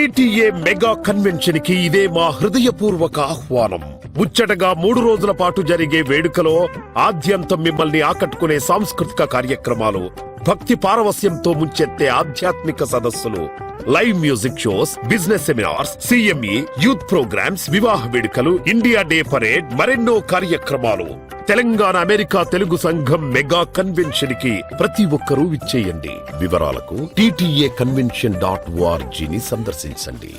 TTA mega convention కి ఇదే మా హృదయపూర్వక ఆహ్వానం. ముచ్చటగా 3 రోజుల పాటు జరిగే వేడుకలో ఆద్యంతం మిమ్మల్ని ఆకట్టుకునే సాంస్కృతిక కార్యక్రమాలు, భక్తి పారవస్యంతో ముంచెత్తే ఆధ్యాత్మిక సదస్సులు, live music shows, business seminars, CME, youth programs, వివాహ వేడుకలు, ఇండియా డే పరేడ్, మరెన్నో కార్యక్రమాలు. తెలంగాణ అమెరికా తెలుగు సంఘం మెగా కన్వెన్షన్ కి ప్రతి ఒక్కరూ విచ్చేయండి. వివరాలకు ttacconvention.org ని సందర్శించండి.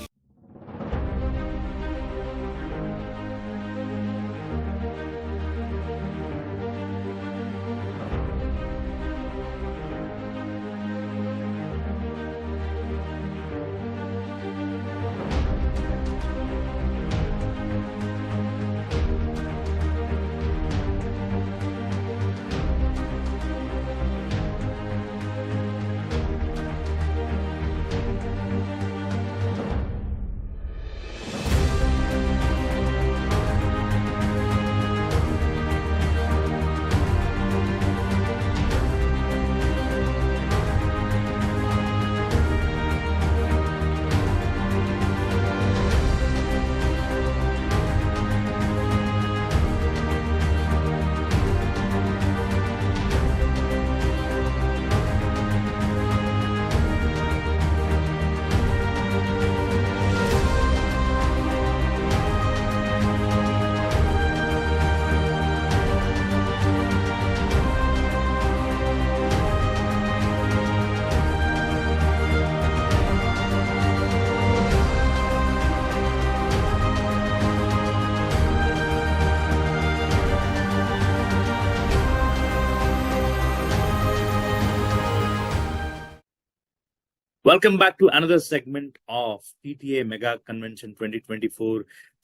Welcome back to another segment of TTA Mega Convention 2024.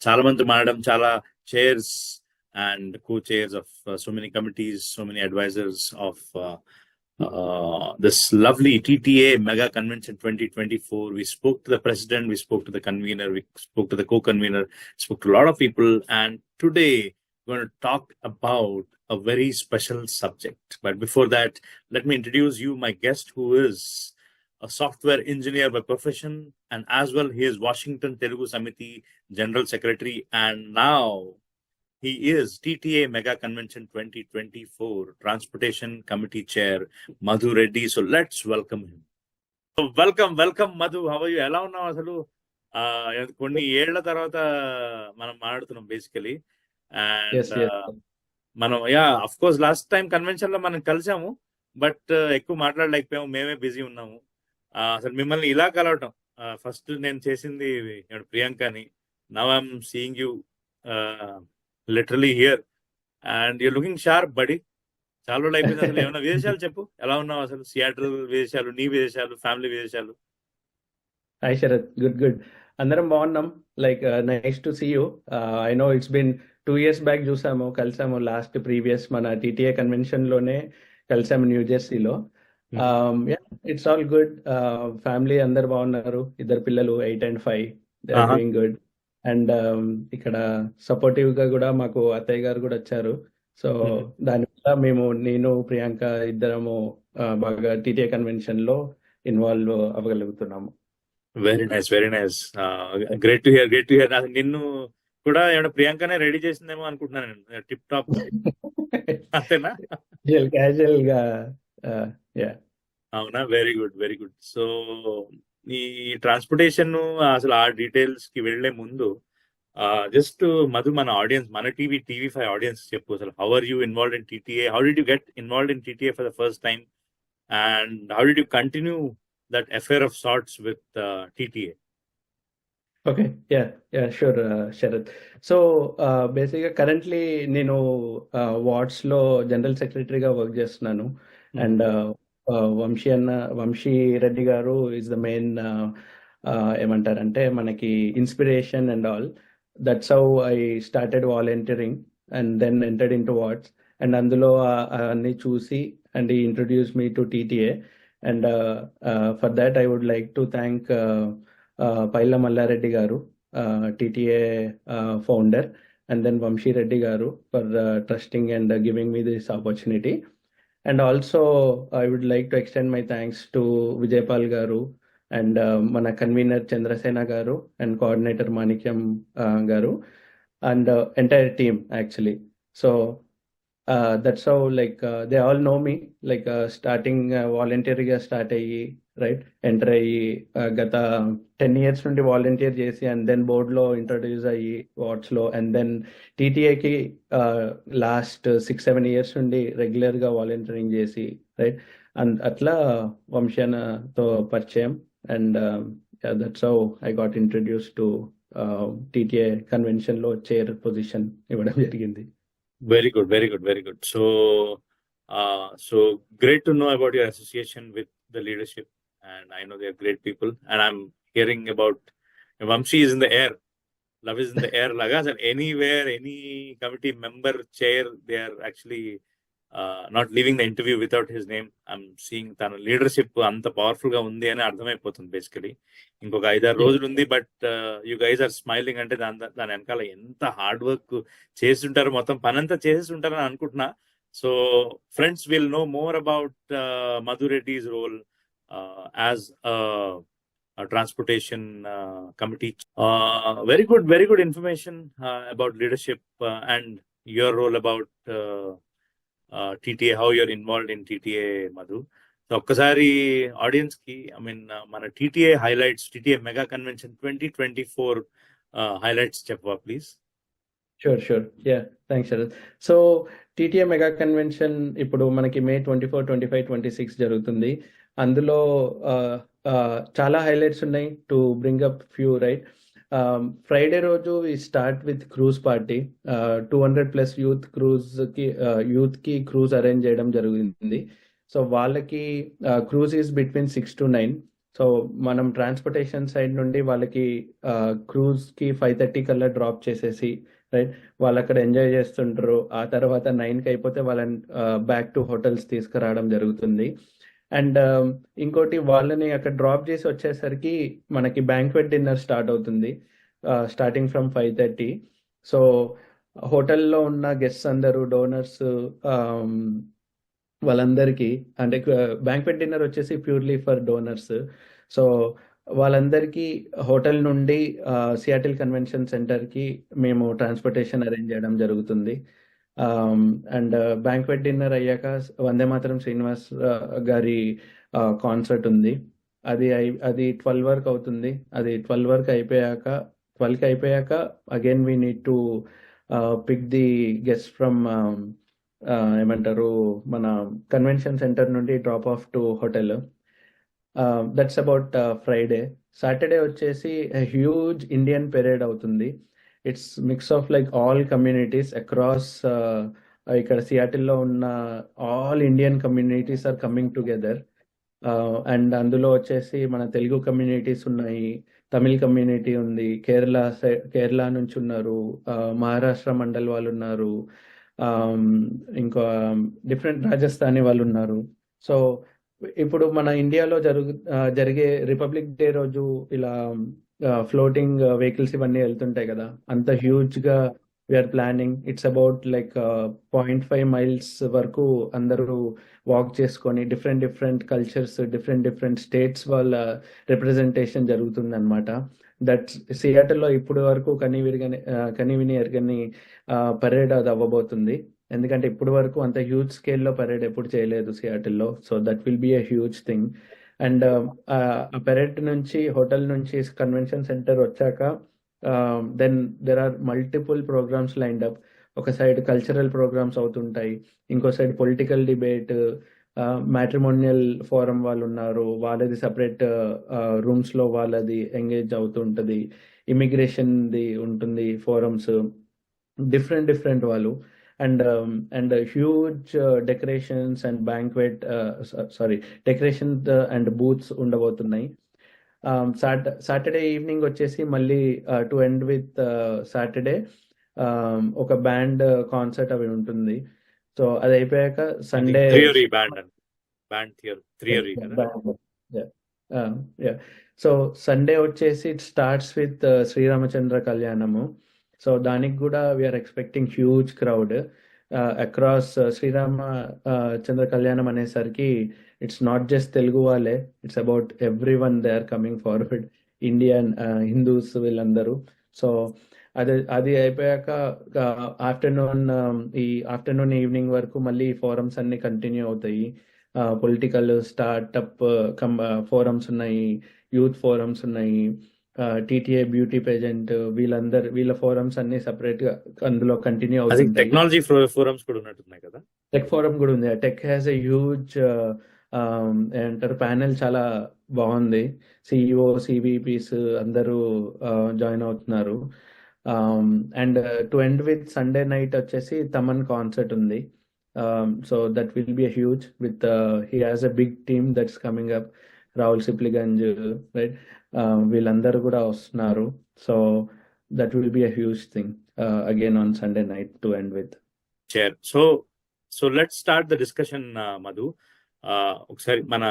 Chala manది maadam, chala chairs and co-chairs of so many committees, so many advisors of this lovely TTA Mega Convention 2024. We spoke to the president, we spoke to the convener, we spoke to the co-convener, spoke to a lot of people, and today we're going to talk about a very special subject. But before that, let me introduce you my guest, who is a software engineer by profession, and as well he is Washington Telugu Samiti General Secretary, and now he is TTA Mega Convention 2024 Transportation Committee Chair, Madhu Reddy. So let's welcome him. So welcome Madhu. How are you? ఎలా ఉన్నావు అసలు? కొన్ని ఏళ్ల తర్వాత మనం మాట్లాడుతున్నాం basically, and మనం of course last time convention లో మనం కలిసాము, బట్ ఎక్కువ మాట్లాడలేకపోయాము, మేమే బిజీ ఉన్నాము. అసలు మిమ్మల్ని ఇలా కలవటం, ఫస్ట్ నేను చేసింది ప్రియాంకని. Now I'm seeing you literally here and you looking sharp buddy. చాలా రోజులు అయిపోయింది. అసలు ఏమైనా విదేశాలు చెప్పు, ఎలా ఉన్నావు అసలు? సియాటిల్ విదేశాలు, నీ విదేశాలు, ఫ్యామిలీ విదేశాలు. Hi Sharath, good. అందరం బాగున్నాం. Like nice to see you. I know it's been 2 years back కలిసాము లాస్ట్ ప్రీవియస్ మన టీటీఏ కన్వెన్షన్ లోనే కలిసాము న్యూ జెర్సీలో. It's all good. ఫ్యామిలీ అందరు బాగున్నారు. 2 పిల్లలు 8 and 5. They are doing good. And ఇక్కడ సపోర్టివ్ గా కూడా మాకు అత్తయ్య గారు కూడా వచ్చారు. సో దానివల్ల నేను ప్రియాంక ఇద్దరము బాగా టీటీఏ కన్వెన్షన్ లో ఇన్వాల్వ్ అవ్వగలుగుతున్నాము. Very nice. Great to hear. నిన్ను కూడా ఏమైనా ప్రియాంకనే రెడీ చేసిందేమో అనుకుంటున్నాను నేను, టిప్ టాప్. అంతేనా? క్యాజువల్ గా. అవునా? Very good. సో ఈ ట్రాన్స్పోర్టేషన్ అసలు ఆ డీటెయిల్స్ కి వెళ్లే ముందు జస్ట్ మధు, మన ఆడియన్స్, మన టీవీ5 ఆడియన్స్ చెప్పు అసలు, how are you involved in TTA? How did you get involved in TTA for the first time, and how did you continue that affair of sorts with TTA? Okay, sure Sharath. So బేసిక్గా currently నేను wards లో general సెక్రటరీగా work చేస్తున్నాను. And Vamshi Reddy గారు is the main ఏమంటారంటే మనకి inspiration and all. That's how I started volunteering and then entered into wards. And అందులో అన్ని చూసి అండ్ ఈ introduce me to TTA. And for that I would like to thank Paila Mallareddy గారు, TTA founder, and then Vamshi Reddy garu for trusting and giving me this opportunity. And also I would like to extend my thanks to Vijaypal garu and మన convener Chandrasena గారు and coordinator Manikyam గారు and entire team actually. So that's how like they all know me like starting వాలంటీర్గా start అయ్యి right enter అయ్యి గత 10 years నుండి volunteer చేసి and then బోర్డ్లో ఇంట్రడ్యూస్ అయ్యి వాట్స్లో అండ్ దెన్ టీటీఏకి లాస్ట్ 6-7 years నుండి రెగ్యులర్గా వాలంటీరింగ్ చేసి రైట్ అండ్ అట్లా వంశానతో పరిచయం and that's how I got introduce to TTA కన్వెన్షన్లో చైర్ పొజిషన్ ఇవ్వడం జరిగింది. Very good, very good, very good. So great to know about your association with the leadership, and I know they are great people. And I'm hearing about Vamshi is in the air, love is in the air. Laga, and anywhere, any committee member, chair, they are actually not leaving the interview without his name. I'm seeing tana leadership anta powerful ga undi ani ardhamayipotundi basically. ఇంకొక 5-6 రోజులు ఉంది, but you guys are smiling అంటే దాని వెనకాల ఎంత hard work చేసి ఉంటారు, మొత్తం పనంతా చేసి ఉంటారని అనుకుంటున్నా. So friends, will know more about Madhu Reddy's role as transportation committee. Very good information about leadership and your role about TTA, how you're involved in TTA, Madhu. So ఒక్కసారి ఆడియన్స్ కి మన TTA highlights, TTA mega convention 2024 highlights చెప్పవా please? Sure ya, thanks Sharath. So TTA mega convention ఇప్పుడు మనకి May 24, 25, 26 జరుగుతుంది. అందులో చాలా highlights ఉన్నాయి. To bring up few right, Friday రోజు we start with cruise party. 200+ youth కి క్రూజ్ అరేంజ్ చేయడం జరిగింది. సో వాళ్ళకి cruise is between 6 to 9. So మనం ట్రాన్స్పోర్టేషన్ సైడ్ నుండి వాళ్ళకి క్రూజ్కి 5:30 కల్లా డ్రాప్ చేసేసి రైట్, వాళ్ళు అక్కడ ఎంజాయ్ చేస్తుంటారు. ఆ తర్వాత 9కి అయిపోతే వాళ్ళని బ్యాక్ టు హోటల్స్ తీసుకురావడం జరుగుతుంది. అండ్ ఇంకోటి, వాళ్ళని అక్కడ డ్రాప్ చేసి వచ్చేసరికి మనకి బ్యాంక్వెట్ డిన్నర్ స్టార్ట్ అవుతుంది, స్టార్టింగ్ ఫ్రమ్ 5:30. సో హోటల్లో ఉన్న గెస్ట్స్ అందరూ, డోనర్స్, వాళ్ళందరికీ అంటే బ్యాంక్వెట్ డిన్నర్ వచ్చేసి ప్యూర్లీ ఫర్ డోనర్స్. సో వాళ్ళందరికీ హోటల్ నుండి సియాటిల్ కన్వెన్షన్ సెంటర్కి మేము ట్రాన్స్పోర్టేషన్ అరేంజ్ చేయడం జరుగుతుంది. అండ్ బ్యాంక్వెట్ డిన్నర్ అయ్యాక వందే మాతరం శ్రీనివాస్ గారి కాన్సర్ట్ ఉంది. అది 12 వరకు అవుతుంది. అది 12 వరకు అయిపోయాక 12కి అయిపోయాక again we need to pick the guest from ఏమంటారు మన కన్వెన్షన్ సెంటర్ నుండి drop off to hotel. That's about Friday. Saturday వచ్చేసి హ్యూజ్ ఇండియన్ పెరేడ్ అవుతుంది. It's mix of like all communities across, ఇక్కడ సియాటిల్లో ఉన్న all Indian communities are coming together. And అందులో వచ్చేసి మన తెలుగు కమ్యూనిటీస్ ఉన్నాయి, తమిళ్ కమ్యూనిటీ ఉంది, కేరళ నుంచి ఉన్నారు, మహారాష్ట్ర మండల్ వాళ్ళు ఉన్నారు, ఇంకా డిఫరెంట్ రాజస్థానీ వాళ్ళు ఉన్నారు. సో ఇప్పుడు మన ఇండియాలో జరిగే రిపబ్లిక్ డే రోజు ఇలా ఫ్లోటింగ్ వెహికల్స్ ఇవన్నీ వెళ్తుంటాయి కదా, అంత హ్యూజ్ గా we are planning. It's about like 0.5 miles వరకు అందరూ వాక్ చేసుకొని డిఫరెంట్ కల్చర్స్, డిఫరెంట్ స్టేట్స్ వాళ్ళ రిప్రజెంటేషన్ జరుగుతుంది అనమాట. దట్ సియాటిల్లో ఇప్పుడు వరకు కనివిని ఎరగని పరేడ్ అది అవ్వబోతుంది. ఎందుకంటే ఇప్పుడు వరకు అంత హ్యూజ్ స్కేల్లో పరేడ్ ఎప్పుడు చేయలేదు సియాటిల్లో. So that will be a huge thing. And ఆ పరేడ్ నుంచి, హోటల్ నుంచి కన్వెన్షన్ సెంటర్ వచ్చాక then there are multiple programmes lined up. ఒక సైడ్ కల్చరల్ ప్రోగ్రామ్స్ అవుతుంటాయి, ఇంకో side political debate, matrimonial forum వాళ్ళు ఉన్నారు, వాళ్ళది సపరేట్ రూమ్స్లో వాళ్ళది ఎంగేజ్ అవుతుంటుంది, ఇమిగ్రేషన్ది ఉంటుంది ఫోరమ్స్, డిఫరెంట్ వాళ్ళు. And huge decorations and decoration and booths ఉండబోతున్నాయి. సాటర్డే ఈవినింగ్ వచ్చేసి మళ్ళీ టు ఎండ్ విత్ సాటర్డే ఒక బ్యాండ్ కాన్సర్ట్ అవి ఉంటుంది. సో అది అయిపోయాక సండే సో సండే వచ్చేసి it starts with Sriramachandra Kalyanamu. So దానికి కూడా we're expecting huge crowd across. Srirama Chandra Kalyanam అనేసరికి ఇట్స్ నాట్ జస్ట్ తెలుగు వాళ్ళే, it's about everyone they are coming forward, Indian Hindus వీళ్ళందరూ. సో అది అయిపోయాక ఆఫ్టర్నూన్, ఈ ఆఫ్టర్నూన్ ఈవినింగ్ వరకు మళ్ళీ ఫోరమ్స్ అన్ని కంటిన్యూ అవుతాయి. పొలిటికల్ స్టార్టప్ ఫోరమ్స్ ఉన్నాయి, యూత్ ఫోరమ్స్ ఉన్నాయి, టీటీఏ బ్యూటీ పేజెంట్, వీళ్ళ ఫోరమ్స్ అన్ని సెపరేట్ గా అందులో కంటిన్యూ అది అవుతుంటాయి. టెక్నాలజీ ఫోరమ్స్ కూడా ఉన్నట్టున్నాయి కదా. టెక్ ఫోరం కూడా ఉంది. టెక్ హ్యాస్ ఎ హ్యూజ్ ఏమంటారు ప్యానెల్, చాలా బాగుంది. సిఇఓ సివిపిస్ అందరూ జాయిన్ అవుతున్నారు. And to end with Sunday night వచ్చేసి తమన్ కాన్సర్ట్ ఉంది. So that will be huge with he has a big team that's coming up. Rahul Sipligunj, right, వీళ్ళందరూ కూడా వస్తున్నారు. So that will be a huge thing again on Sunday night to end with. Chair. So let's start the discussion Madhu. ఒకసారి మన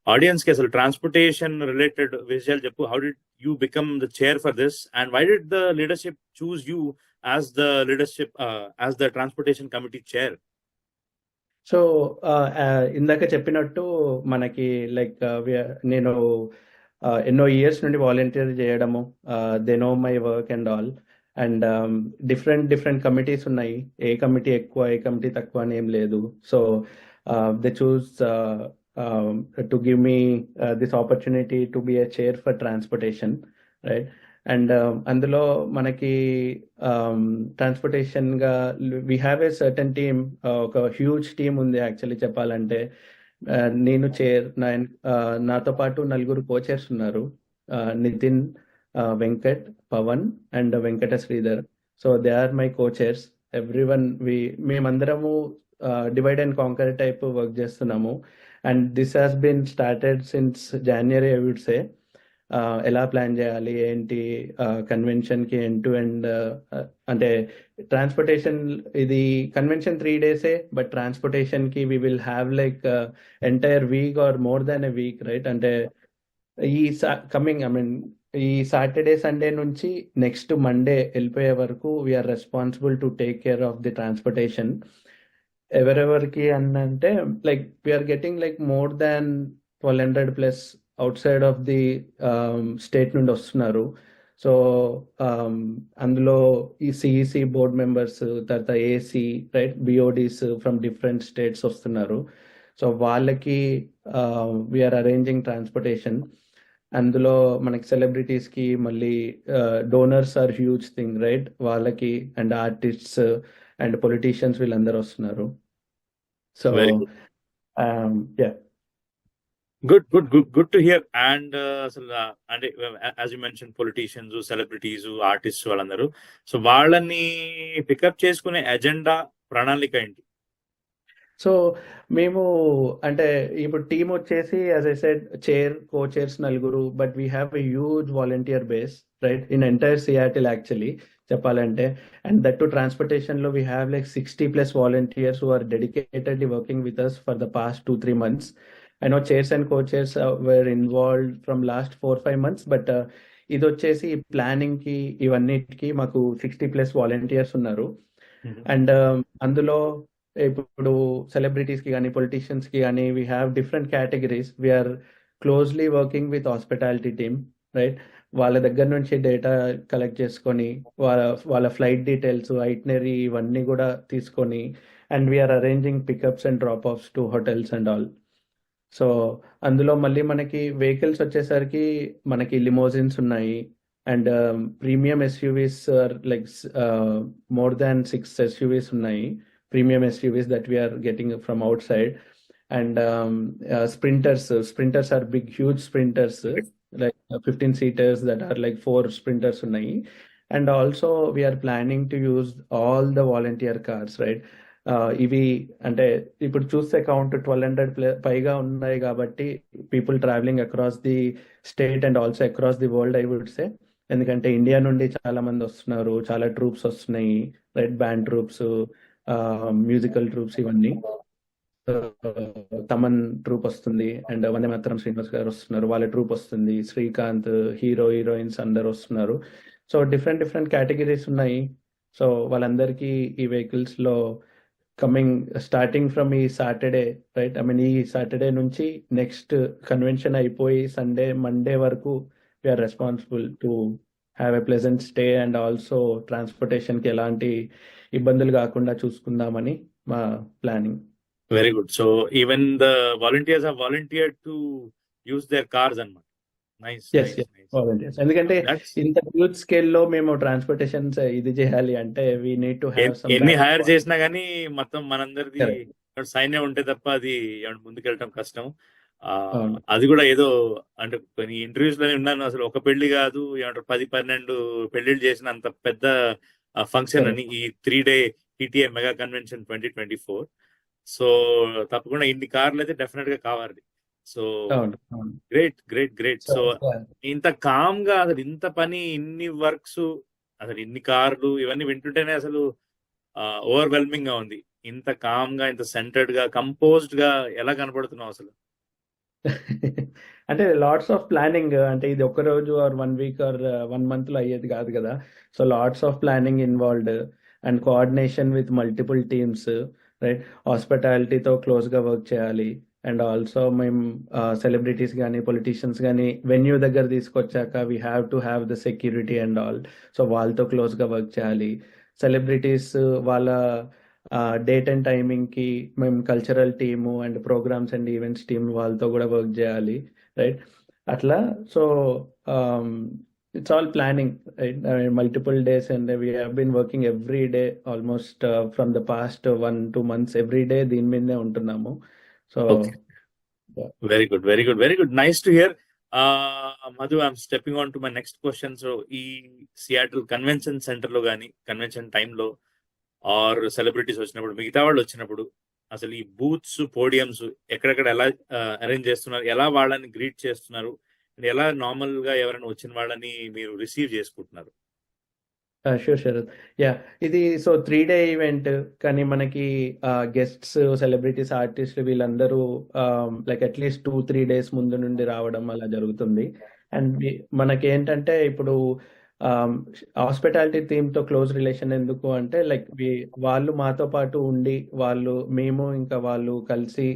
audience కి అసలు transportation related విషయాలు చెప్పు. How did you become the chair for this and why did the leadership choose you as the leadership as the transportation committee chair? So ఇందాక చెప్పినట్టు మనకి like నేను ఎన్నో ఇయర్స్ నుండి వాలంటీర్ చేయడము, they know my work and all. And different committees ఉన్నాయి, ఏ committee ఎక్కువ ఏ committee తక్కువ అని ఏం లేదు. So they choose to give me this opportunity to be a chair for transportation, right. And అందులో మనకి ట్రాన్స్పోర్టేషన్ గా we have a certain team, ఒక హ్యూజ్ టీమ్ ఉంది యాక్చువల్లీ చెప్పాలంటే. నేను చైర్, నాతో పాటు 4 కోచర్స్ ఉన్నారు, Nitin, Venkat, Pavan and Venkata Sridhar. So they are my co-chairs. Everyone మేమందరము divide and conquer type work చేస్తున్నాము. And this has been started since January I would సే. ఎలా ప్లాన్ చేయాలి ఏంటి కన్వెన్షన్ కి ఎండ్ టు ఎండ్, అంటే ట్రాన్స్పోర్టేషన్ ఇది కన్వెన్షన్ 3 days, బట్ ట్రాన్స్పోర్టేషన్ కి we will have like entire week or more than a week, right. అంటే ఈ coming ఈ సాటర్డే సండే నుంచి నెక్స్ట్ మండే వెళ్ళిపోయే వరకు we are responsible to take care of the transportation. ఎవరెవరికి అంటే like we are getting like more than 1200+ outside of the state నుండి వస్తున్నారు. సో అందులో ఈ సిఈసి బోర్డ్ మెంబర్స్, తర్వాత AC, right, BODs from different states వస్తున్నారు. సో వాళ్ళకి వీఆర్ అరేంజింగ్ ట్రాన్స్పోర్టేషన్. అందులో మనకి సెలబ్రిటీస్ కి మళ్ళీ donors are huge thing, right. వాళ్ళకి అండ్ ఆర్టిస్ట్స్ అండ్ పొలిటీషియన్స్ వీళ్ళందరూ వస్తున్నారు. So ya, good to hear. And అసలు అంటే as you mention politicians, celebrities, artist వాళ్ళందరూ, సో వాళ్ళని పికప్ చేసుకునే ఎజెండా, ప్రణాళిక ఏంటి? సో మేము అంటే ఇప్పుడు టీమ్ వచ్చేసి as I said chair, co-chairs 4, but we have a huge volunteer base, right, in entire Seattle actually చెప్పాలంటే. అండ్ దట్ టు ట్రాన్స్పోర్టేషన్ లో we have like 60+ volunteers who are dedicatedly working with us for the past 2-3 months. I know chairs and co-chairs were involved from last 4-5 months, but ఇది వచ్చేసి planning కి ఇవన్నిటికి మాకు 60+ volunteers ఉన్నారు. And అందులో ఇప్పుడు celebrities కి కానీ పొలిటీషియన్స్ కి కానీ we have different categories. We are closely working with hospitality team, right. వాళ్ళ దగ్గర నుంచి డేటా కలెక్ట్ చేసుకొని వాళ్ళ ఫ్లైట్ డీటెయిల్స్, ఐటినరీ ఇవన్నీ కూడా తీసుకొని, and we are arranging pickups and drop offs to hotels and all. So అందులో మళ్ళీ మనకి వెహికల్స్ వచ్చేసరికి మనకి లిమోజిన్స్ ఉన్నాయి, and premium SUVs like more than 6 SUVs ఉన్నాయి, premium SUVs that we are getting from outside. And sprinters are big huge sprinters, like 15 seaters that are like 4 sprinters ఉన్నాయి. And also we are planning to use all the volunteer cars, right. ఇవి అంటే ఇప్పుడు చూస్తే count 1200 పైగా ఉన్నాయి కాబట్టి people traveling across the state and also across the world I would say. ఎందుకంటే India నుండి చాలా మంది వస్తున్నారు, చాలా ట్రూప్స్ వస్తున్నాయి, రైట్, బ్యాండ్ ట్రూప్స్, మ్యూజికల్ ట్రూప్స్ ఇవన్నీ. తమన్ ట్రూప్ వస్తుంది, అండ్ వందే మాతరం శ్రీనివాస్ గారు వస్తున్నారు, వాళ్ళ ట్రూప్ వస్తుంది, శ్రీకాంత్, హీరోయిన్స్ అందరు వస్తున్నారు. సో డిఫరెంట్ కేటగిరీస్ ఉన్నాయి. సో వాళ్ళందరికీ ఈ వెహికల్స్ లో కమింగ్ స్టార్టింగ్ ఫ్రమ్ ఈ సాటర్డే, రైట్? ఐ మీన్ ఈ సాటర్డే నుంచి నెక్స్ట్ కన్వెన్షన్ అయిపోయి సండే మండే వరకు we are responsible to have a pleasant stay and also ట్రాన్స్పోర్టేషన్కి ఎలాంటి ఇబ్బందులు కాకుండా చూసుకుందామని మా planning. Very good. So even the volunteers have volunteered to use their cars అన్నమాట. Nice Yes, yes, volunteers. ఎందుకంటే ఇంత హ్యూజ్ స్కేల్ లో మేము ట్రాన్స్పోర్టేషన్ ఇది చేయాలి అంటే we need to have some ఎన్ని హైర్ చేసినా గానీ మొత్తం మనందరిది Correct. సైన్యం ఉంటే తప్ప అది ముందుకెళ్ళటం కష్టం. అవును. అది కూడా ఏదో అంటే కొన్ని ఇంటర్వ్యూస్ లోనే ఉన్నాను, అసలు ఒక పెళ్లి కాదు, ఏమంటారు 10-12 పెళ్లిళ్ళు చేసిన అంత పెద్ద ఫంక్షన్ అని ఈ 3-day TTA mega convention 2024. So తప్పకుండా ఇన్ని కార్లు అయితే డెఫినెట్ గా కావాలి. సో అవును, అవును. Great great great. So Yeah. ఇంత కామ్ గా అసలు ఇంత పని, ఇన్ని వర్క్స్, అసలు ఇన్ని కార్లు ఇవన్నీ వింటుంటేనే అసలు ఓవర్వెల్మింగ్ గా ఉంది. ఇంత కామ్ గా, ఇంత సెంటర్డ్ గా, కంపోజ్డ్ గా ఎలా కనపడుతున్నావు అసలు? అంటే లాట్స్ ఆఫ్ ప్లానింగ్, అంటే ఇది ఒక రోజు ఆర్ 1 week ఆర్ 1 month లో అయ్యేది కాదు కదా. So lots of planning involved and coordination with multiple teams, right? హాస్పిటాలిటీతో క్లోజ్ గా వర్క్ చేయాలి అండ్ ఆల్సో మేము సెలబ్రిటీస్ కానీ పొలిటీషియన్స్ కానీ వెన్యూ దగ్గర తీసుకొచ్చాక we have to have the security and all. So వాళ్ళతో క్లోజ్ గా వర్క్ చేయాలి. సెలబ్రిటీస్ వాళ్ళ డేట్ అండ్ టైమింగ్ కి మేము cultural team and programmes and events team వాళ్ళతో కూడా వర్క్ చేయాలి, రైట్? అట్లా so it's all planning, right? Multiple days and we have been working every day almost from the past 1-2 months every day దీని మీదనే ఉంటున్నాము. So very good, very good, very good. Nice to hear. Madhu, I'm stepping on to my next question. So ఈ Seattle convention center లో కానీ, convention టైంలో are celebrities వచ్చినప్పుడు, మిగతా వాళ్ళు వచ్చినప్పుడు, అసలు ఈ బూత్స్, పోడియంస్ ఎక్కడెక్కడ ఎలా అరేంజ్ చేస్తున్నారు, ఎలా వాళ్ళని గ్రీట్ చేస్తున్నారు, ఎలా నార్మల్ గా ఎవరైనా వచ్చిన వాళ్ళని మీరు రిసీవ్ చేసుకుంటున్నారు? షూర్ శరత్. యా, ఇది సో 3-day ఈవెంట్, కానీ మనకి గెస్ట్స్, సెలబ్రిటీస్, ఆర్టిస్టులు వీళ్ళందరూ లైక్ అట్లీస్ట్ 2-3 days ముందు నుండి రావడం అలా జరుగుతుంది. అండ్ మనకి ఏంటంటే ఇప్పుడు హాస్పిటాలిటీ టీమ్ తో క్లోజ్ రిలేషన్ ఎందుకు అంటే లైక్ వాళ్ళు మాతో పాటు ఉండి మేము ఇంకా వాళ్ళు కలిసి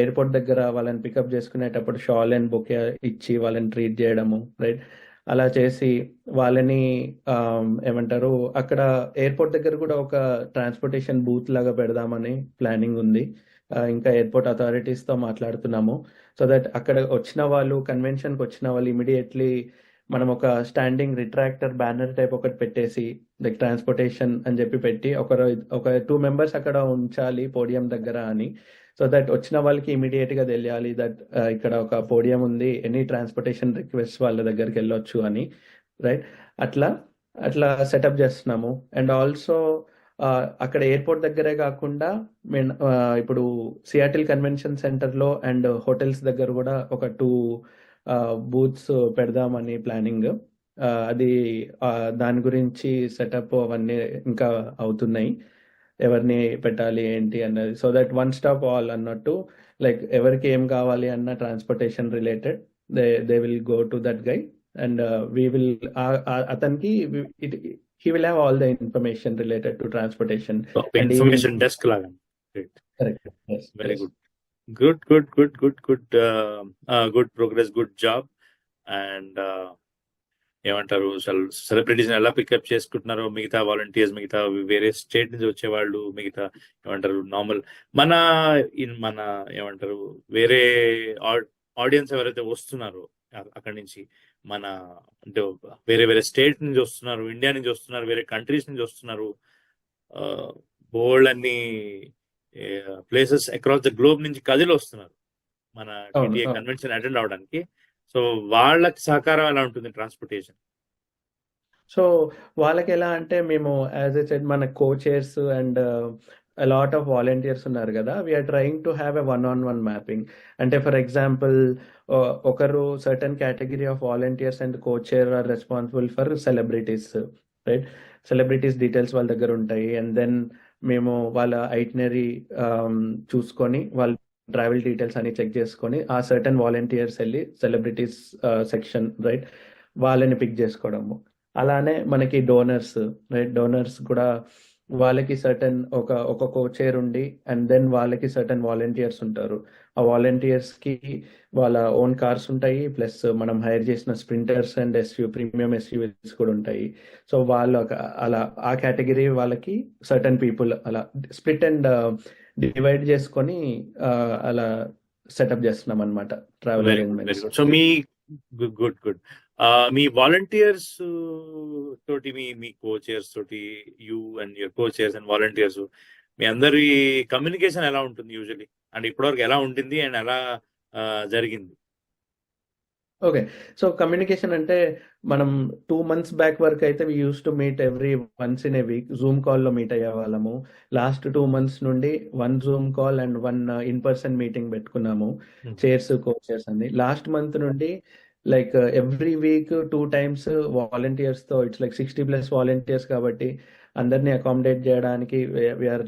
ఎయిర్పోర్ట్ దగ్గర వాళ్ళని పికప్ చేసుకునేటప్పుడు షాల్ అండ్ బొకే ఇచ్చి వాళ్ళని ట్రీట్ చేయడము, రైట్? అలా చేసి వాళ్ళని ఏమంటారు, అక్కడ ఎయిర్పోర్ట్ దగ్గర కూడా ఒక ట్రాన్స్పోర్టేషన్ బూత్ లాగా పెడదామని ప్లానింగ్ ఉంది. ఇంకా ఎయిర్పోర్ట్ అథారిటీస్ తో మాట్లాడుతున్నాము. సో దట్ అక్కడ వచ్చిన వాళ్ళు, కన్వెన్షన్కి వచ్చిన వాళ్ళు ఇమీడియట్లీ మనం ఒక స్టాండింగ్ రిట్రాక్టర్ బ్యానర్ టైప్ ఒకటి పెట్టేసి లైక్ ట్రాన్స్పోర్టేషన్ అని చెప్పి పెట్టి ఒక 2 members అక్కడ ఉంచాలి పోడియం దగ్గర అని. సో దట్ వచ్చిన వాళ్ళకి ఇమీడియట్ గా తెలియాలి దట్ ఇక్కడ ఒక పోడియం ఉంది, ఎనీ ట్రాన్స్పోర్టేషన్ రిక్వెస్ట్ వాళ్ళ దగ్గరికి వెళ్ళొచ్చు అని, రైట్? అట్లా సెటప్ చేస్తున్నాము. అండ్ ఆల్సో అక్కడ ఎయిర్పోర్ట్ దగ్గరే కాకుండా ఇప్పుడు సియాటిల్ కన్వెన్షన్ సెంటర్ లో అండ్ హోటల్స్ దగ్గర కూడా ఒక 2 బూత్స్ పెడదామని ప్లానింగ్. అది దాని గురించి సెటప్ అవన్నీ ఇంకా అవుతున్నాయి, ఎవరిని పెట్టాలి ఏంటి అన్నది. So that one stop all అన్నట్టు, లైక్ ఎవరికి ఏం కావాలి అన్న transportation related they will go to that guy and we will అతనికి he will have all the information related to transportation. Information desk laga. Correct. Yes. Very good. Good progress, good job. And ఏమంటారు, celebrities ఎలా pickup చేసుకుంటున్నారో, మిగతా volunteers, మిగతా వేరే state నుంచి వచ్చేవాళ్ళు, మిగతా ఏమంటారు నార్మల్ మన ఏమంటారు వేరే ఆడియన్స్ ఎవరైతే వస్తున్నారో అక్కడి నుంచి, మన అంటే వేరే వేరే స్టేట్ నుంచి వస్తున్నారు, ఇండియా నుంచి వస్తున్నారు, వేరే కంట్రీస్ నుంచి వస్తున్నారు, బోల్డ్ అన్ని ప్లేసెస్ అక్రాస్ ద గ్లోబ్ నుంచి కదిలి వస్తున్నారు మన TTA కన్వెన్షన్ అటెండ్ అవడానికి. సో వాళ్ళకి సహకారం ఎలా ఉంటుంది ట్రాన్స్పోర్టేషన్? సో వాళ్ళకి ఎలా అంటే మేము యాజ్ ఎ సెడ్ మన cochairs and lot of volunteers ఉన్నారు కదా, we are trying to have a 1-on-1 mapping. అంటే ఫర్ ఎగ్జాంపుల్ ఒకరు certain category of volunteers and cochair are responsible for celebrities, right? Celebrities details వాళ్ళ దగ్గర ఉంటాయి. అండ్ దెన్ మేము వాళ్ళ ఐటినరీ చూసుకొని వాళ్ళ ట్రావెల్ డీటెయిల్స్ అని చెక్ చేసుకొని ఆ సర్టన్ వాలంటీర్స్ వెళ్ళి సెలబ్రిటీస్ సెక్షన్, రైట్, వాళ్ళని పిక్ చేసుకోవడము. అలానే మనకి డోనర్స్, రైట్? డోనర్స్ కూడా వాళ్ళకి సర్టన్ ఒక కోచైర్ ఉండి అండ్ దెన్ వాళ్ళకి సర్టన్ వాలంటీర్స్ ఉంటారు. ఆ వాలంటీర్స్ కి వాళ్ళ ఓన్ కార్స్ ఉంటాయి, ప్లస్ మనం హైర్ చేసిన స్ప్రింటర్స్ అండ్ ప్రీమియం ఎస్యూవీస్ కూడా ఉంటాయి. సో వాళ్ళు అలా ఆ కేటగిరీ వాళ్ళకి సర్టన్ పీపుల్ అలా స్ప్లిట్ అండ్ డివైడ్ చేసుకొని అలా సెటప్ చేస్తున్నాం అనమాట travel very good, very arrangements. Good. So మీ గుడ్ గుడ్ మీ వాలంటీర్స్ తోటి మీ కోచర్స్ తోటి, you and your co-chairs and volunteers, మీ అందరి కమ్యూనికేషన్ ఎలా ఉంటుంది యూజువలీ, అండ్ ఇప్పటివరకు ఎలా ఉంటుంది అండ్ ఎలా జరిగింది? ఓకే. సో కమ్యూనికేషన్ అంటే మనం 2 months బ్యాక్ వరకు అయితే we used to meet every once in a week. Zoom కాల్‌లో మీట్ అయ్యేవాళ్ళము. లాస్ట్ 2 months నుండి 1 Zoom call and 1 in person meeting పెట్టుకున్నాము. చైర్స్, కోచర్స్ అని. లాస్ట్ మంత్ నుండి లైక్ ఎవ్రీ వీక్ 2 times వాలంటీర్స్‌తో ఇట్స్ లైక్ 60+ వాలంటీర్స్ కాబట్టి అందరిని అకామిడేట్ చేయడానికి వి ఆర్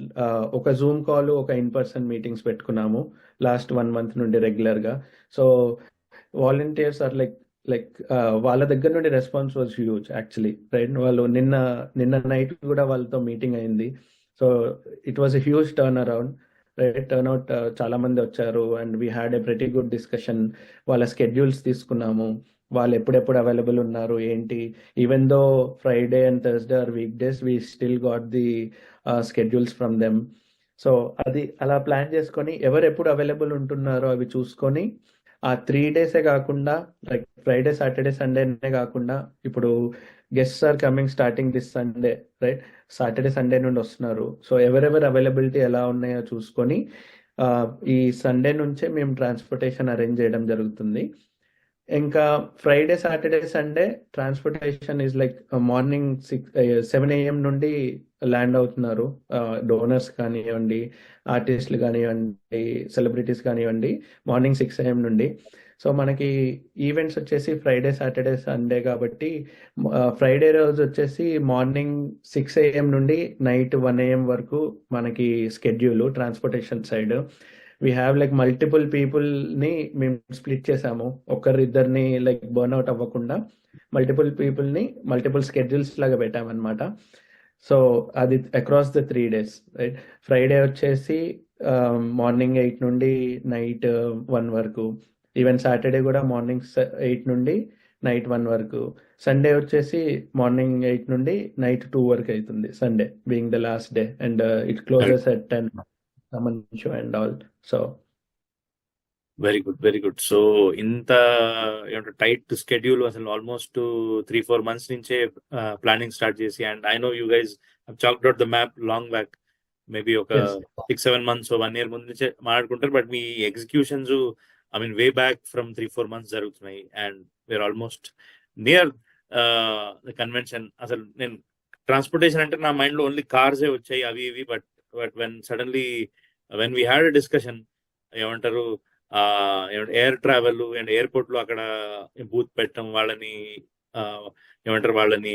ఒక జూమ్ కాల్, ఒక ఇన్ పర్సన్ మీటింగ్స్ పెట్టుకున్నాము లాస్ట్ 1 month నుండి రెగ్యులర్‌గా. సో వాలంటీర్స్ ఆర్ లైక్ వాళ్ళ దగ్గర నుండి response was huge actually, right? వాళ్ళు నిన్న నైట్ కూడా వాళ్ళతో మీటింగ్ అయింది. So it was a huge turn around, right? Turn out చాలా మంది వచ్చారు and we had a pretty good discussion. వాళ్ళ స్కెడ్యూల్స్ తీసుకున్నాము, వాళ్ళు ఎప్పుడెప్పుడు అవైలబుల్ ఉన్నారు ఏంటి. Even though Friday and Thursday are weak days, we still got the schedules from them. So అది అలా ప్లాన్ చేసుకొని ఎవరు ఎప్పుడు అవైలబుల్ ఉంటున్నారో అవి చూసుకొని ఆ 3 days కాకుండా లైక్ ఫ్రైడే, సాటర్డే, సండేనే కాకుండా ఇప్పుడు guests are coming starting this Sunday, right? Saturday, Sunday నుండి వస్తున్నారు. సో ఎవరెవరు అవైలబిలిటీ ఎలా ఉన్నాయో చూసుకొని ఈ సండే నుంచే మేము ట్రాన్స్పోర్టేషన్ అరేంజ్ చేయడం జరుగుతుంది. ఇంకా Friday, Saturday, Sunday transportation is like morning 7 AM నుండి ల్యాండ్ అవుతున్నారు. డోనర్స్ కానివ్వండి, ఆర్టిస్టులు కానివ్వండి, సెలబ్రిటీస్ కానివ్వండి, మార్నింగ్ 6 AM నుండి. సో మనకి ఈవెంట్స్ వచ్చేసి ఫ్రైడే, సాటర్డే, సండే కాబట్టి ఫ్రైడే రోజు వచ్చేసి మార్నింగ్ 6 AM నుండి నైట్ 1 AM వరకు మనకి schedule transportation side. We have like multiple పీపుల్ని మేము స్ప్లిట్ చేసాము, ఒకరిద్దరిని లైక్ బర్న్అవుట్ అవ్వకుండా మల్టిపుల్ పీపుల్ని మల్టిపుల్ స్కెడ్యూల్స్ లాగా పెట్టామన్నమాట. సో అది across the 3 days, right? Friday వచ్చేసి మార్నింగ్ 8 నుండి నైట్ 1 వరకు, ఈవెన్ సాటర్డే కూడా మార్నింగ్ 8 నుండి నైట్ 1 వరకు, సండే వచ్చేసి మార్నింగ్ 8 నుండి నైట్ 2 వరకు అవుతుంది, Sunday being the last day, and it closes at 10 show and all. So very good, very good. So ఇంత టైట్ స్కెడ్యూల్ అసలు ఆల్మోస్ట్ 3-4 months నుంచే ప్లానింగ్ స్టార్ట్ చేసి, and I know you guys chalked out the map long back, maybe ఒక yes, 6-7 months, 1 year ముందు నుంచే మాట్లాడుకుంటారు. But me executions I mean way back from 3-4 months జరుగుతున్నాయి, and we are almost near the convention. అసలు నేను transportation అంటే నా mind లో ఓన్లీ కార్సే వచ్చాయి, అవి ఇవి. But when suddenly when we had discussion, ఏమంటారు, ఎయిర్ ట్రావెల్ అండ్ ఎయిర్పోర్ట్ లో అక్కడ బూత్ పెట్టడం, వాళ్ళని ఏమంటారు, వాళ్ళని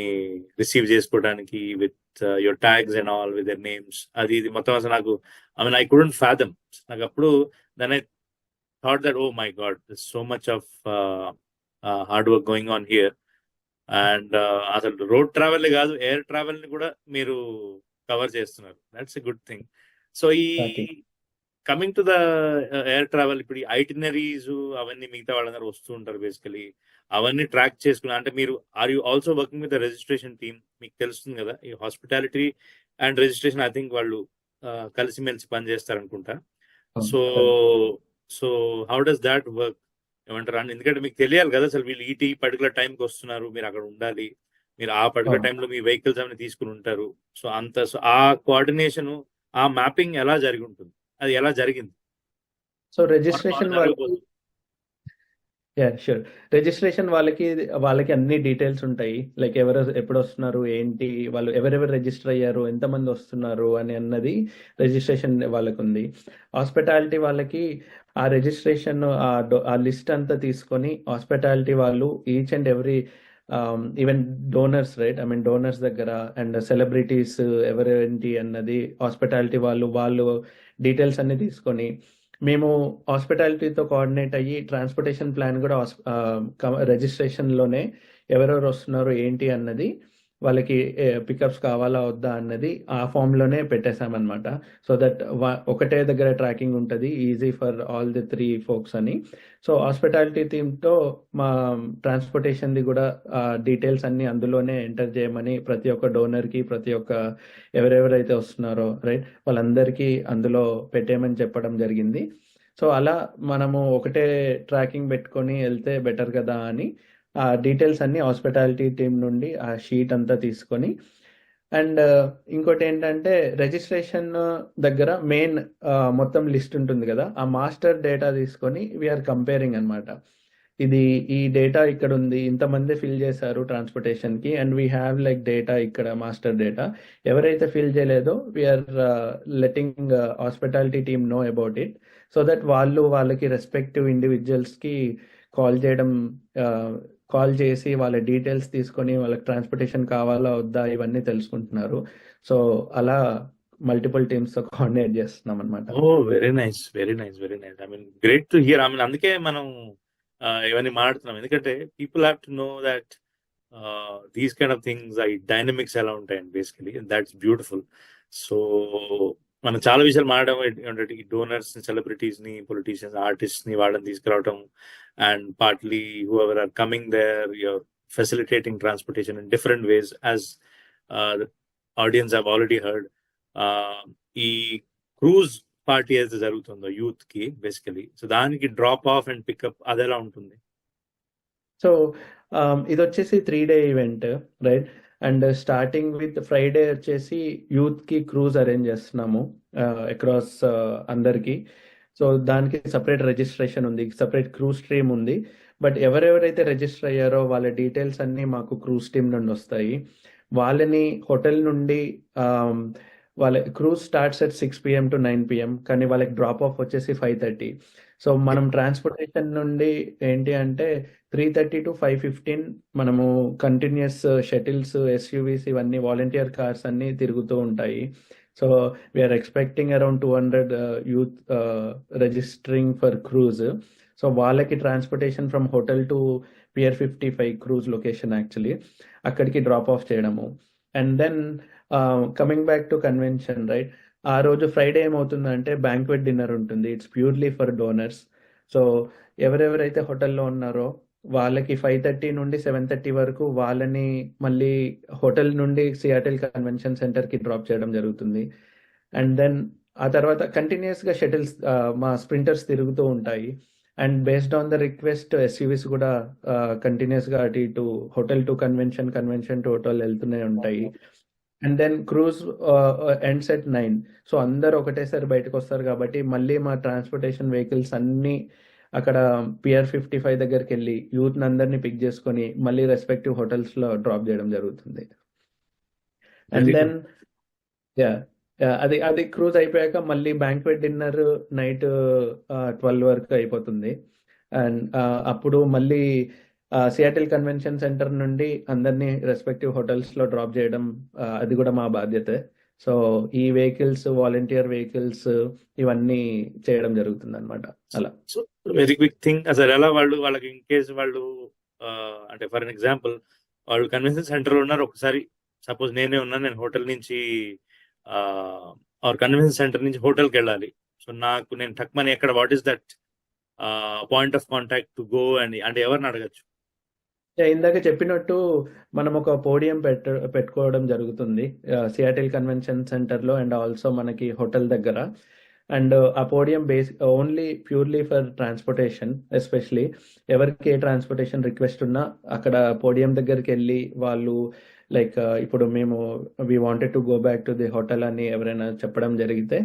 రిసీవ్ చేసుకోవడానికి with your tags and all with their names, అది ఇది మొత్తం అసలు నాకు I mean I couldn't fathom. నాకు అప్పుడు then I thought that oh my God, this so much of hard work going on here. And అసలు road travel కాదు, air travel ని కూడా మీరు కవర్ చేస్తున్నారు. That's a good thing. So ఈ Okay. Coming to the air travel, ఇప్పుడు ఈ ఐటినరీస్ అవన్నీ మిగతా వాళ్ళందరూ వస్తూ ఉంటారు బేసికలీ, అవన్నీ ట్రాక్ చేసుకున్నా అంటే మీరు are you also working with the registration team? మీకు తెలుస్తుంది కదా, ఈ hospitality and registration I think వాళ్ళు కలిసిమెలిసి పనిచేస్తారు అనుకుంటా. So so how does that work, ఏమంటారు? అని ఎందుకంటే మీకు తెలియాలి కదా అసలు వీళ్ళు ఈ పర్టికులర్ టైంకి వస్తున్నారు, మీరు అక్కడ ఉండాలి, మీరు ఆ పర్టికులర్ టైంలో మీ వెహికల్స్ అవన్నీ తీసుకుని ఉంటారు. సో అంత ఆ కోఆర్డినేషన్, ఆ మ్యాపింగ్ ఎలా జరిగి ఉంటుంది, అది ఎలా జరిగింది? సో రిజిస్ట్రేషన్ వాళ్ళకి, షూర్, రిజిస్ట్రేషన్ వాళ్ళకి అన్ని డీటెయిల్స్ ఉంటాయి. లైక్ ఎవరు ఎప్పుడు వస్తున్నారు ఏంటి, వాళ్ళు ఎవరెవరు రిజిస్టర్ అయ్యారు, ఎంతమంది వస్తున్నారు అని అన్నది రిజిస్ట్రేషన్ వాళ్ళకు ఉంది. హాస్పిటాలిటీ వాళ్ళకి ఆ రిజిస్ట్రేషన్ ఆ లిస్ట్ అంతా తీసుకొని హాస్పిటాలిటీ వాళ్ళు each and every even donors, right? I mean donors దగ్గర అండ్ సెలబ్రిటీస్ ఎవరేంటి అన్నది హాస్పిటాలిటీ వాళ్ళు డీటెయిల్స్ అన్ని తీసుకొని మేము హాస్పిటాలిటీతో కోఆర్డినేట్ అయ్యి ట్రాన్స్పోర్టేషన్ ప్లాన్ కూడా రిజిస్ట్రేషన్లోనే ఎవరెవరు వస్తున్నారు ఏంటి అన్నది వాళ్ళకి పికప్స్ కావాలా వద్దా అన్నది ఆ ఫామ్లోనే పెట్టేశామన్నమాట. సో దట్ ఒకటే దగ్గర ట్రాకింగ్ ఉంటుంది, easy for all the 3 folks అని. సో హాస్పిటాలిటీ థీమ్తో మా ట్రాన్స్పోర్టేషన్ది కూడా డీటెయిల్స్ అన్ని అందులోనే ఎంటర్ చేయమని ప్రతి ఒక్క డోనర్కి, ప్రతి ఒక్క ఎవరెవరైతే వస్తున్నారో రైట్ వాళ్ళందరికీ అందులో పెట్టేయమని చెప్పడం జరిగింది. సో అలా మనము ఒకటే ట్రాకింగ్ పెట్టుకొని వెళ్తే బెటర్ కదా అని ఆ డీటెయిల్స్ అన్ని హాస్పిటాలిటీ టీమ్ నుండి ఆ షీట్ అంతా తీసుకొని, అండ్ ఇంకోటి ఏంటంటే రిజిస్ట్రేషన్ దగ్గర మెయిన్ మొత్తం లిస్ట్ ఉంటుంది కదా, ఆ మాస్టర్ డేటా తీసుకొని వీఆర్ కంపేరింగ్ అన్నమాట. ఇది ఈ డేటా ఇక్కడ ఉంది, ఇంతమంది ఫిల్ చేశారు ట్రాన్స్పోర్టేషన్కి, and we have like data ఇక్కడ మాస్టర్ డేటా. ఎవరైతే ఫిల్ చేయలేదో we are letting hospitality team know about it, so that వాళ్ళకి రెస్పెక్టివ్ ఇండివిజువల్స్కి కాల్ చేసి వాళ్ళ డీటెయిల్స్ తీసుకొని వాళ్ళకి ట్రాన్స్పోర్టేషన్ కావాలా వద్దా ఇవన్నీ తెలుసుకుంటున్నారు. సో అలా మల్టిపుల్ టీమ్స్ తో కోఆర్డినేట్ చేస్తున్నాం అనమాట. Oh very nice, very nice, very nice. I mean great to hear. I mean అందుకే మనం ఇవన్నీ మాట్లాడుతున్నాం, ఎందుకంటే people have to know that these kind of things, ఈ డైనమిక్స్ ఎలా ఉంటాయండి బేసికలీ. That's beautiful. సో మనం చాలా విషయాలు మాట్లాడడం, ఈ డోనర్స్ ని, సెలబ్రిటీస్ ని, పొలిటీషియన్స్, ఆర్టిస్ట్ ని వాళ్ళని తీసుకురావడం, and partly whoever are coming there, you're facilitating transportation in different ways, as the audience have already heard. ఈ క్రూజ్ పార్టీ అయితే జరుగుతుందో యూత్ కి బేసికలీ, సో దానికి డ్రాప్ ఆఫ్ అండ్ పికప్ అది ఎలా ఉంటుంది? సో ఇది వచ్చేసి 3-day event right, and starting with Friday వచ్చేసి యూత్ కి క్రూజ్ అరేంజ్ చేస్తున్నాము అక్రాస్ అందరికి. సో దానికి సపరేట్ రిజిస్ట్రేషన్ ఉంది, సపరేట్ క్రూజ్ టీమ్ ఉంది. బట్ ఎవరెవరైతే రిజిస్టర్ అయ్యారో వాళ్ళ డీటెయిల్స్ అన్ని మాకు క్రూజ్ టీమ్ నుండి వస్తాయి. వాళ్ళని హోటల్ నుండి వాళ్ళ cruise starts at 6 PM to 9 PM, కానీ వాళ్ళకి డ్రాప్ ఆఫ్ వచ్చేసి 5:30. సో మనం ట్రాన్స్పోర్టేషన్ నుండి ఏంటి అంటే 3:30 to 5:15 మనము కంటిన్యూస్ షటిల్స్, SUVs ఇవన్నీ వాలంటీర్ కార్స్ అన్ని తిరుగుతూ ఉంటాయి. So we are expecting around 200 youth registering for cruise. So వాళ్ళకి transportation from hotel to Pier 55 cruise location actually, అక్కడికి డ్రాప్ ఆఫ్ చేయడము. And then coming back to convention right, ఆ రోజు Friday ఏమవుతుందంటే బ్యాంక్వెట్ డిన్నర్ ఉంటుంది. It's purely for donors. So ఎవరెవరైతే హోటల్లో ఉన్నారో వాళ్ళకి 5:30 నుండి 7:30 వరకు వాళ్ళని మళ్ళీ హోటల్ నుండి సియాటిల్ కన్వెన్షన్ సెంటర్కి డ్రాప్ చేయడం జరుగుతుంది. అండ్ దెన్ ఆ తర్వాత కంటిన్యూస్గా షటిల్స్ మా స్ప్రింటర్స్ తిరుగుతూ ఉంటాయి. And based on the request SUVs కూడా కంటిన్యూస్గా అటు ఇటు hotel to convention, convention to hotel వెళ్తూనే ఉంటాయి. And then cruise ends at 9. So అందరు ఒకటేసారి బయటకు వస్తారు కాబట్టి మళ్ళీ మా ట్రాన్స్పోర్టేషన్ వెహికల్స్ అన్నీ అక్కడ Pier 55 దగ్గరికి వెళ్ళి యూత్ అందరినీ పిక్ చేసుకొని మళ్ళీ రెస్పెక్టివ్ హోటల్స్ లో డ్రాప్ చేయడం జరుగుతుంది. అండ్ దెన్ అది క్రూజ్ అయిపోయాక మళ్ళీ బ్యాంక్వెట్ డిన్నర్ నైట్ 12 వరకు అయిపోతుంది. అండ్ అప్పుడు మళ్ళీ సియాటిల్ కన్వెన్షన్ సెంటర్ నుండి అందరినీ రెస్పెక్టివ్ హోటల్స్ లో డ్రాప్ చేయడం అది కూడా మా బాధ్యతే. సో ఈ వెహికల్స్, వాలంటీర్ వెహికల్స్ ఇవన్నీ చేయడం జరుగుతుంది అనమాట. అలా సో వెరీ క్విక్ థింగ్, అసలు ఎలా వాళ్ళకి ఇన్ కేస్ వాళ్ళు అంటే ఫర్ ఎన్ ఎగ్జాంపుల్ వాళ్ళు కన్వెన్షన్ సెంటర్ లో ఉన్నారు, ఒకసారి సపోజ్ నేనే ఉన్నాను, నేను హోటల్ నుంచి కన్వెన్షన్ సెంటర్ నుంచి హోటల్కి వెళ్ళాలి. సో నేను టక్మని ఎక్కడ, what is that point of contact to go అని అంటే ఎవరిని అడగచ్చు? ఇందాక చెప్పినట్టు మనం ఒక పోడియం పెట్టుకోవడం జరుగుతుంది సియాటిల్ కన్వెన్షన్ సెంటర్ లో అండ్ ఆల్సో మనకి హోటల్ దగ్గర. అండ్ ఆ podium only purely for transportation, especially ఎవరికి ఏ ట్రాన్స్పోర్టేషన్ రిక్వెస్ట్ ఉన్నా అక్కడ పోడియం దగ్గరికి వెళ్ళి వాళ్ళు లైక్ ఇప్పుడు మేము we wanted to go back to the hotel అని ఎవరైనా చెప్పడం జరిగితే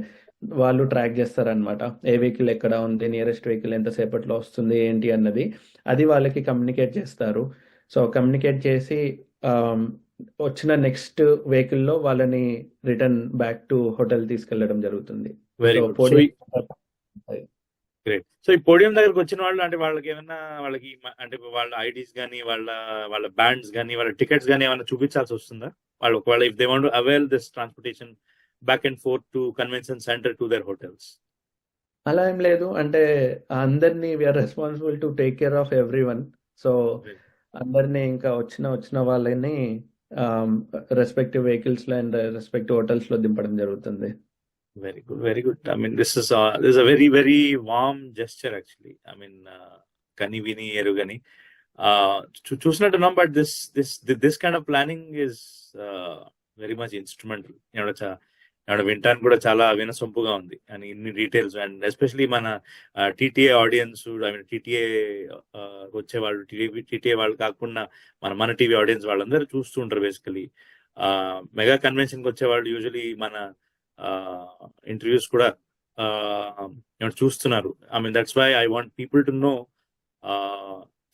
వాళ్ళు ట్రాక్ చేస్తారనమాట. ఏ వెహికల్ ఎక్కడ ఉంది, నియరెస్ట్ వెహికల్ ఎంతసేపట్లో వస్తుంది ఏంటి అన్నది అది వాళ్ళకి కమ్యూనికేట్ చేస్తారు. సో కమ్యూనికేట్ చేసి వచ్చిన నెక్స్ట్ వెహికల్లో వాళ్ళని రిటర్న్ బ్యాక్ టు హోటల్ తీసుకెళ్లడం జరుగుతుంది. Very good, great. సో ఈ పోడియం దగ్గరకు వచ్చిన వాళ్ళు అంటే వాళ్ళకి ఏమైనా అంటే వాళ్ళ ఐడీస్ కానీ వాళ్ళ బ్యాండ్స్ కానీ వాళ్ళ టికెట్స్ కానీ ఏమైనా చూపించాల్సి వస్తుందా? వాళ్ళు ఒకవేళ if they want to avail this transportation back and forth to convention center to their hotels? అలా ఏం లేదు, అంటే అందరినీ we are responsible to take care of everyone. So అందరినీ ఇంకా వచ్చిన వాళ్ళని రెస్పెక్టివ్ వెహికల్స్ లో అండ్ రెస్పెక్టివ్ హోటల్స్ లో దింపడం జరుగుతుంది. Very good, very good. I mean, this is a very, very warm gesture actually. I mean, kani vini erugani. Chusinatunam, but this kind of planning is very much instrumental. వింటానికి కూడా చాలా వినసొంపుగా ఉంది అని ఇన్ని details, and especially మన TTA audience, I mean TTA వచ్చేవాళ్ళు, TTA వాళ్ళు కాకుండా మన టీవీ ఆడియన్స్ వాళ్ళందరూ చూస్తూ ఉంటారు బేసికలీ. మెగా కన్వెన్షన్కి వచ్చేవాళ్ళు యూజువలీ మన ఇంటర్వ్యూస్ కూడా చూస్తున్నారు. I mean that's why I want people to know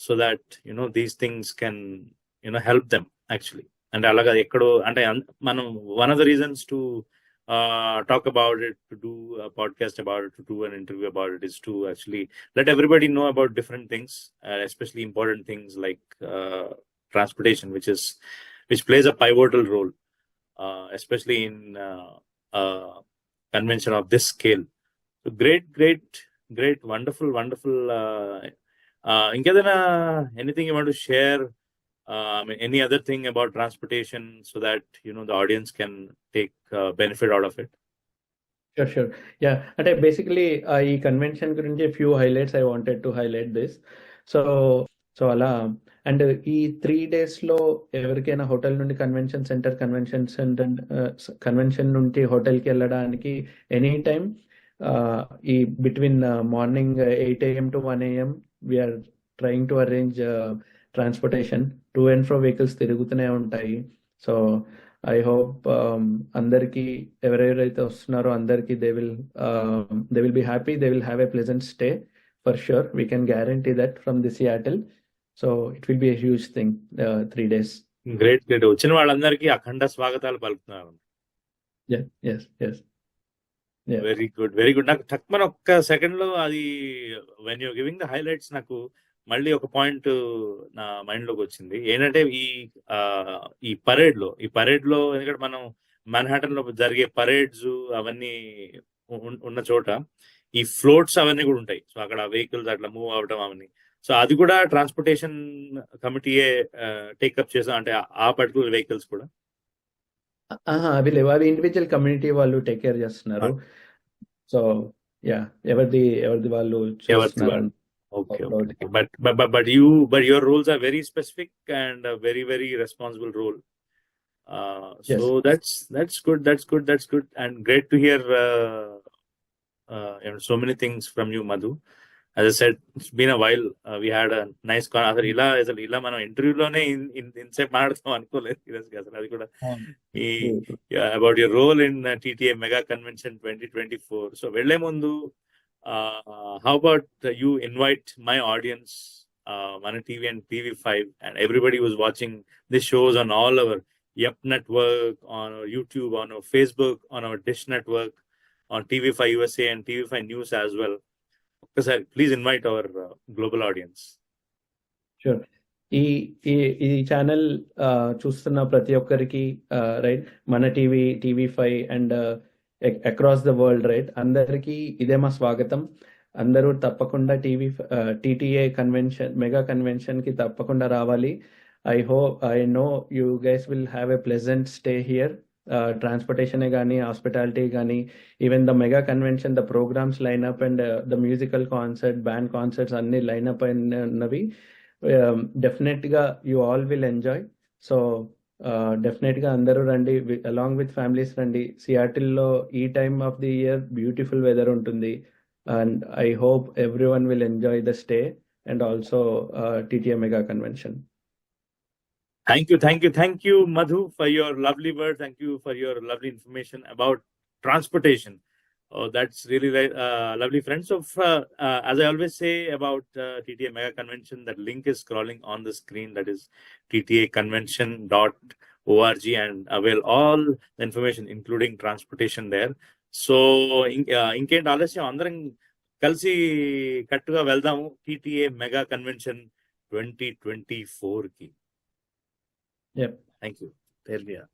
so that these things can help them actually. అంటే అలాగా ఎక్కడో అంటే మనం one of the reasons to talk about it, to do a podcast about it, to do an interview about it, is to actually let everybody know about different things, especially important things like transportation, which plays a pivotal role, especially in a convention of this scale. So great, wonderful. Inkadana, anything you want to share? I mean, any other thing about transportation so that the audience can take benefit out of it? Sure. Yeah, అంటే basically ఈ convention గురించి few highlights I wanted to highlight this. So అలా and ఈ 3 days లో ఎవరికైనా hotel నుండి convention నుండి హోటల్కి వెళ్ళడానికి ఎనీ టైం ఈ between morning 8 AM to 1 AM we are trying to arrange transportation. To and fro vehicles తిరుగుతూనే ఉంటాయి. సో ఐ హోప్ అందరికీ ఎవరెవరైతే వస్తున్నారో అందరికీ they will be happy, they will have a pleasant stay for sure. We can guarantee that from the Seattle. So it will be a huge thing 3 days. Great. వచ్చిన వాళ్ళందరికీ అఖండ స్వాగతాలు పలుకుతున్నారు. Very good. నాకు తక్కువ ఒక్క సెకండ్ లో అది when you giving the highlights నాకు మళ్ళీ ఒక పాయింట్ నా మైండ్ లోకి వచ్చింది. ఏంటంటే ఈ పరేడ్ లో ఎందుకంటే మనం మన్హాటన్ లో జరిగే పరేడ్స్ అవన్నీ ఉన్న చోట ఈ ఫ్లోట్స్ అవన్నీ కూడా ఉంటాయి. సో అక్కడ వెహికల్స్ అట్లా మూవ్ అవడం అవన్నీ. సో అది కూడా ట్రాన్స్పోర్టేషన్ కమిటీయే టేకప్ చేసాం, అంటే ఆ పర్టికులర్ వెహికల్స్ కూడా అవి లేవు, అవి ఇండివిజువల్ కమ్యూనిటీ వాళ్ళు టేక్ కేర్ చేస్తున్నారు. సో యా, ఎవరిది వాళ్ళు చేస్తున్నారు. Okay. But your roles are very specific and a very, very responsible role. Yes. So that's good, and great to hear so many things from you, Madhu. As I said, it's been a while. We had a nice అసలు ఇలా మనం ఇంటర్వ్యూలోనే ఇన్సెప్ట్ మాట్లాడతాం అనుకోలేదు అసలు. అది కూడా about your role in TTA mega convention 2024. సో వెళ్లే ముందు how about you invite my audience, Mana TV and TV5 and everybody who's watching these shows on all our Yup network, on our YouTube, on our Facebook, on our Dish network, on TV5 USA and TV5 News as well. Please invite our global audience. Sure. ఈ channel చూస్తున్న ప్రతి ఒక్కరికి right, మన TV5 and across the world right, అందరికీ ఇదే మా స్వాగతం. అందరూ తప్పకుండా TTA కన్వెన్షన్ మెగా కన్వెన్షన్ కి తప్పకుండా రావాలి. I know you guys will have a pleasant stay here. ట్రాన్స్పోర్టేషనే కానీ, హాస్పిటాలిటీ కానీ, even the mega convention, the programmes lineup and the musical concert, band concerts అన్ని లైన్అప్ అయినవి. డెఫినెట్గా you all will enjoy. So డెఫినెట్గా అందరూ రండి, అలాంగ్ విత్ ఫ్యామిలీస్ రండి. సియాటిల్లో ఈ time of the year beautiful weather ఉంటుంది, and I hope everyone will enjoy the stay and also TTA mega convention. Thank you, Madhu, for your lovely words. Thank you for your lovely information about transportation. Oh, that's really lovely, friends. So, as I always say about TTA Mega Convention, that link is scrolling on the screen. That is TTAconvention.org, and avail all the information, including transportation there. So, ఇంకేంటి ఆలస్యం, అందరం కలిసి కట్టుగా వెళ్దాము TTA Mega Convention 2024 కి. Yep. Thank you. There we are.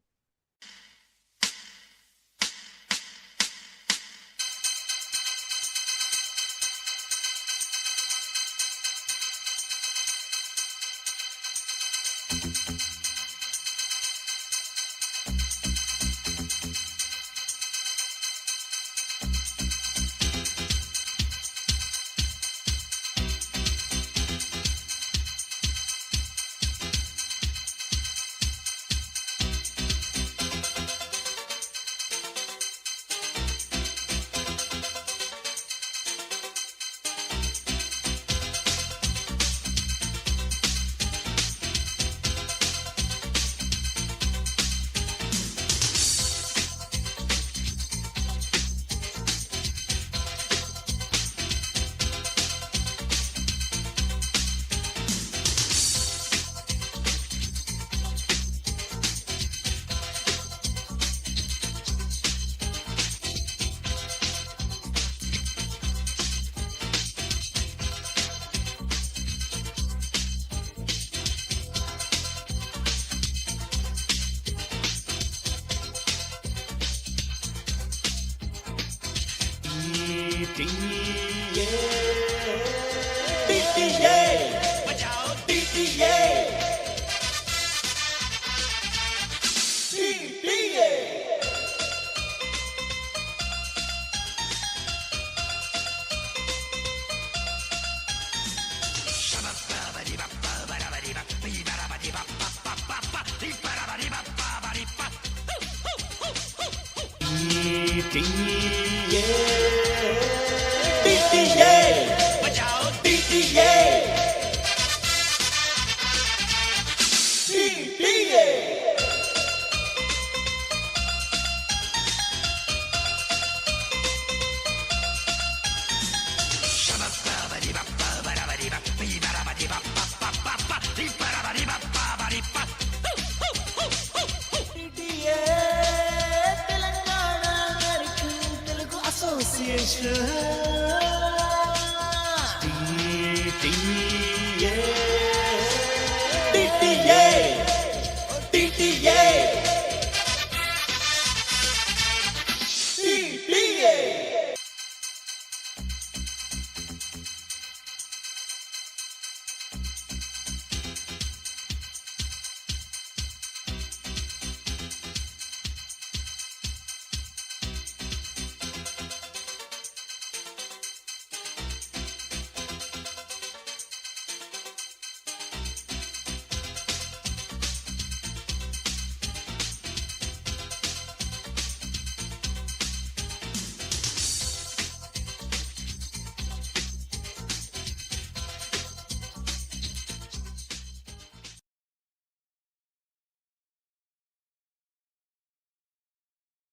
Telangana American Telugu association